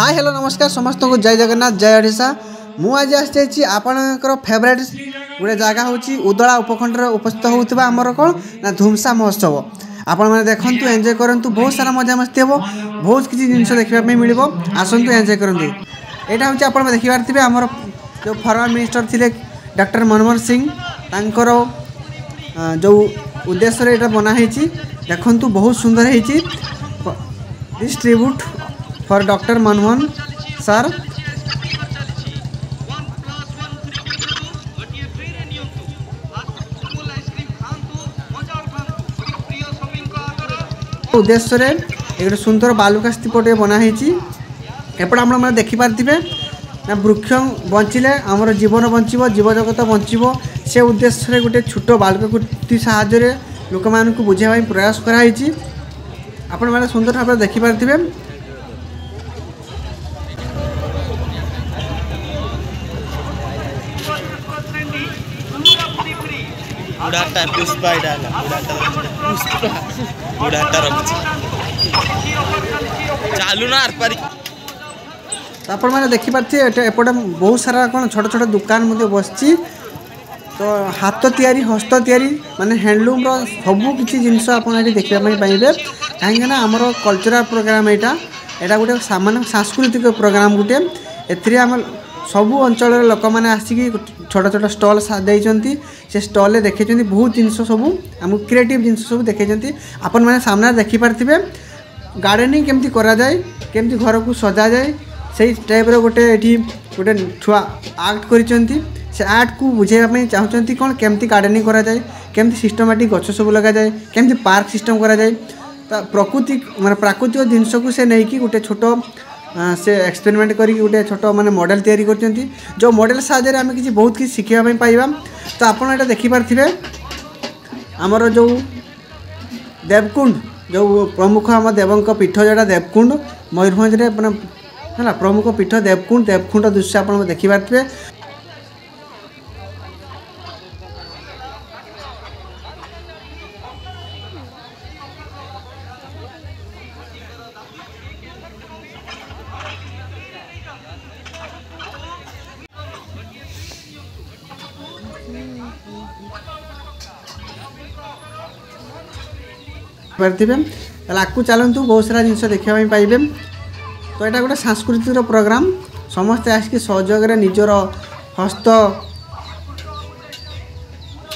Hi hello नमस्कार समस्त को जय जगन्नाथ जय ओडिशा। मु आज आसी आपणकर फेवरेट गोटे जगह हूँ उदला उपखंडर उपस्थित होता आमर कौन ना धूमसा महोत्सव। आपण मैंने देखु एंजय करूँ बहुत सारा मजा मस्ती हे बहुत किसी जिन देखापी मिल आसतु एंजय करूँ। यहाँ हूँ आप देखिपारे आमर जो फॉर्मर मिनिस्टर थे डॉक्टर मनमोहन सिंह तांकर जो उद्देश्य यहाँ बनाई देखु बहुत सुंदर होती this tribute for doctor Manmohan sir. उद्देश्य एक सुंदर बालुका स्तूपटे बनाई एपटे आप देखिपारे ना वृक्ष बंचिले आमर जीवन बंचो जीवजगत बंचो से उद्देश्य गोटे छोट बालुका साहाय्य लोक मान बुझाई प्रयास कराई आपण मैंने सुंदर भाव देखिपारे। उड़ाटा पुष्पा उड़ाटा रखी चालू ना आरपारी आपण मैंने देखिपारे एपटे बहुत सारा कौन छोट छोट दुकान बसची तो हाथ तैयारी हस्त तैयारी माने हैंडलूम रो सबू किसी जिनस आपड़ी देखापी पाइबे कहीं आमर कल्चरल प्रोग्राम यहाँ गोटे सामान्य सांस्कृतिक प्रोग्राम गोटे एम सबू अंचल लोक मैंने आसिक छोट छोट स्टल देती से स्टल देखे बहुत जिन सब आम क्रिएटिव जिन सब देखे आपण मैंने सामने देखिपारे गार्डनिंग केमती करा जाए केमती घर को सजा जाए से टाइप गोटे ये गोटे छुआ आर्ट कर से आर्ट को बुझाई चाहते कौन केमती गार्डनिंग करा जाए केमती सिस्टमेटिक गछ सब लगा जाए केमती पार्क सिस्टम करा जाए तो प्रकृति माने प्राकृतिक जिनस को से नहीं कि गोटे छोट से एक्सपेरिमेंट करी गोटे छोट माने मॉडल तैयारी करछंती जो मॉडल साहाय्य आम किसी बहुत किसी शिखा पाइबा। तो आपड़ ये देखिपारे आमर जो देवकुंड जो प्रमुख आम देवों पीठ जोड़ा देवकुंड मयूरभंज है प्रमुख पीठ देवकुंड दृश्य आप देखिपारे। आगू चलतु बहुत सारा जिन देखापी पाइबे। तो यहाँ गोटे सांस्कृतिक प्रोग्राम समस्ते आसिक सहयोग निजर हस्त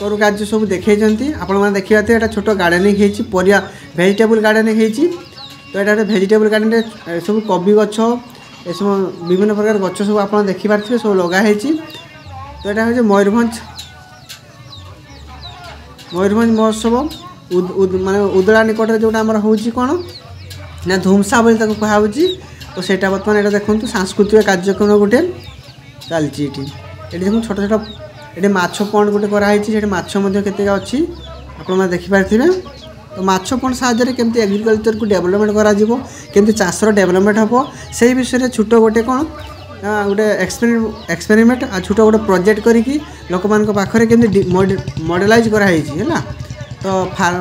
कार्य सब देखते आपण मैंने देखिए यहाँ छोट गार्डनिंग होती परिया भेजिटेबल गार्डनिंग होती। तो यहाँ भेजिटेबल गार्डन सब कबी गछ ये सब विभिन्न प्रकार गछ सब आप देखिपारे सब लगाई। तो यहाँ हूँ मयूरभंज महोत्सव माने उदला निकट जोटा आमर हूँ कौन ना धूमसा बोली कहुच्छी। तो सेटा बर्तमान यहाँ देखो सांस्कृतिक कार्यक्रम गोटे चलती ये देखो छोट छोट ये माछ पॉइंट गोटे कराई माछ केते अच्छी आप देखिपारे। तो माछ पॉइंट साहाय्य केमती एग्रीकल्चर को डेवलपमेंट करेमती चाषर डेवलपमेंट हम से विषय छोट गोटे कौन गोटे एक्सपेरिमेंट आ छोट गोटे प्रोजेक्ट करी लोक मान पाखे केमती मॉडलाइज कराई है। तो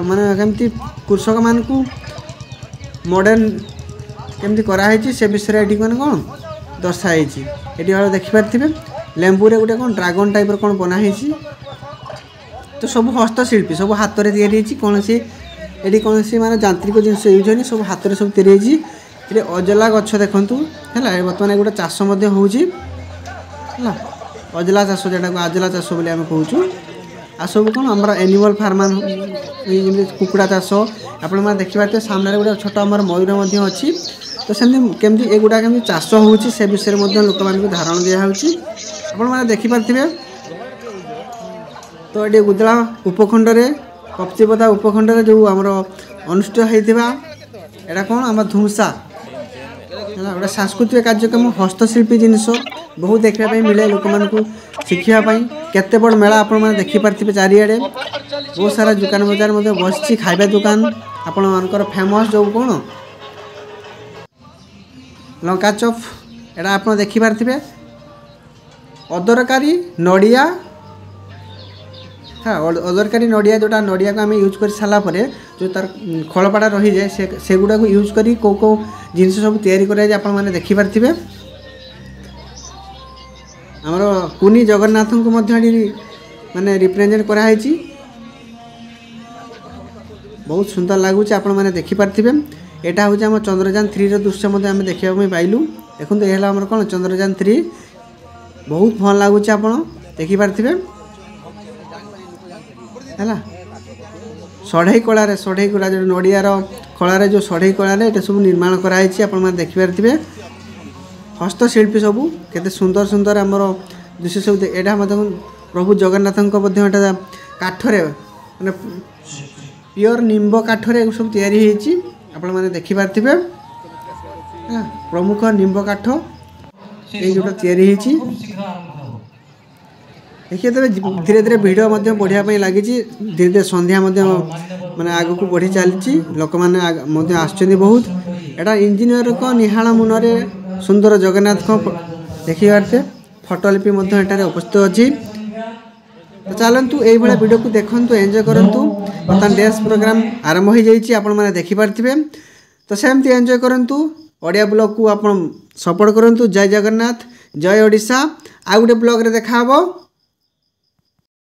माने केमती कृषक मान को मॉडर्न केमती कराई से विषय ये कौन कौन दर्शाई ये देखिपारे लेंबू रे गोटे कौन ड्रागन टाइप कौन बनाई। तो सब हस्तशिल्पी सब हाथ में तैयारी कौन सी ये कौन सी माने यांत्रिक जिनस यूज होनी सब हाथ में सब तैयारी ये अजला गछ देखूँ है बर्तमान गोटे चाष होगी अजला चाष जोटा अजला चाष बोली आम कहूँ आ सब कौन आम एनिमल फार्म कुकुड़ा चाष आप देखिए सामने गोटे छोट आम मयूर अच्छी। तो सेमती केमती एगुड़ा केमती चाष होची से विषय लोक मान धारणा दिखाई आप देखिपारे। तो ये उदला उपखंड कप्तिपदा उपखंड जो आमर अनुष्ठित होता यहाँ कौन आम धूमसा गोटे सांस्कृतिक कार्यक्रम हस्तशिल्पी जिनस बहुत देखापी मिले लोक मान शिखापी केते बड़ मेला आप देखिपारे चारिआडे बहुत सारा दुकान बजार बस खाଇବା दुकान आपण मानकर फेमस जो कौन लंका चप यहाँ आप देखिपारे अदरकारी नड़िया हाँ अदरकारी नड़िया जोटा नड़िया को आम यूज कर सारापर जो तार खलपाड़ा रही जाए से गुड़ा को यूज करी को जिनस सब तैयारी कराए आपण मैंने देखि पार्थिबे आमर कुनी जगन्नाथ को माने रिप्रेजेंट कराई बहुत सुंदर लगुच आपण मैंने देखि पार्थिबे एटा हूँ आम चंद्रयान 3 दृश्य आम देखा पाइलु देखो ये आमर कौन चंद्रयान 3 बहुत भल लगुच आप देखि पार्थिबे है सढ़ई कला जो नड़ियार कलार जो सढ़ई कलार ये सब निर्माण कराई आप देखि पार्थिबे हस्तशिल्पी सब केते सुंदर सुंदर आमर दृश्य सब यहाँ प्रभु जगन्नाथ काठरे माने प्योर निम्ब काठरे सब तैयारी होती आपण मैंने देखि पार्थिबे प्रमुख निम्ब काठ ये जोटा तैयारी होती देखिए तबे धीरे धीरे भिड़ बढ़िया लगी धीरे धीरे संध्या माने आग को बढ़ी चली लोक मैंने आसुच्च बहुत एटा इंजीनियर को निहाल मुनरे सुंदर जगन्नाथ को देखी पार्थे फोटोलिपि उपस्थित अच्छी तो चलतु यही वीडियो को देखु एंजॉय करंतु बर्तमान डांस प्रोग्राम आरंभ हो जाइए आपण मैंने देखि पार्थिबे तो सेमती एंजॉय करंतु ओडिया ब्लॉग को आपण सपोर्ट करंतु जय जगन्नाथ जय ओडिशा आ गोटे ब्लॉग रे देखा हबो।